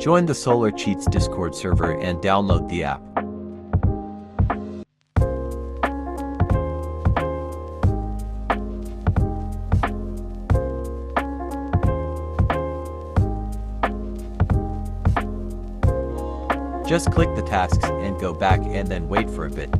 Join the Solar Cheats Discord server and download the app. Just click the tasks and go back and then wait for a bit.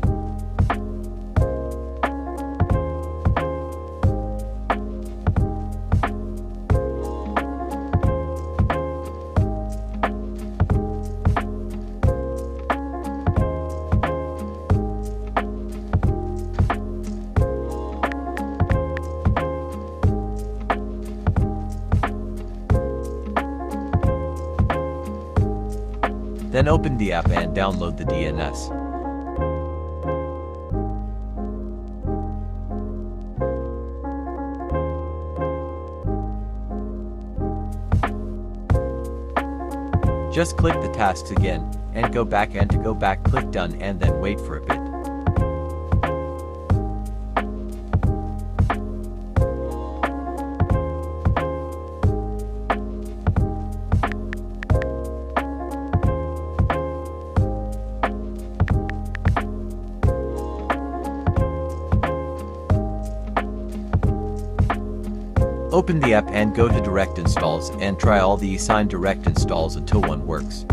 Then open the app and download the DNS. Just click the tasks again, and go back, and to go back click done and then wait for a bit. Open the app and go to Direct Installs and try all the assigned direct installs until one works.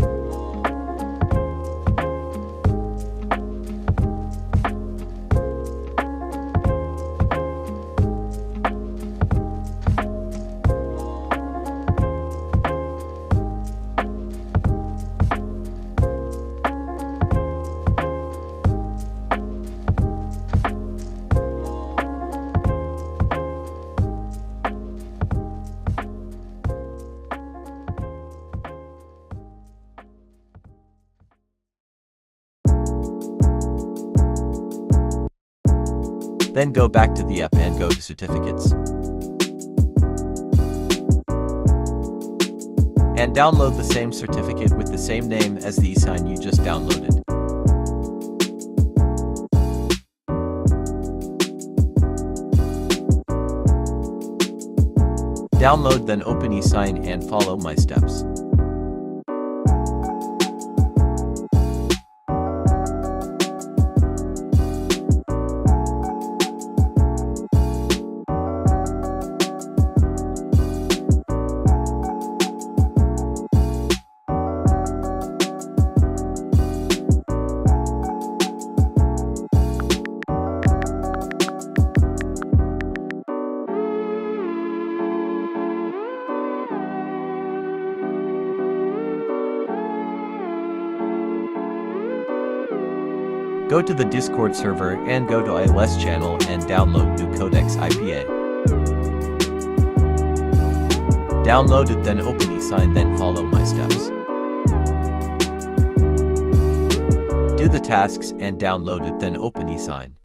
Then go back to the app and go to Certificates. And download the same certificate with the same name as the e-sign you just downloaded. Download, then open e-sign and follow my steps. Go to the Discord server and go to iOS channel and download new Codex IPA. Download it, then open e-sign, then follow my steps. Do the tasks and download it, then open e-sign.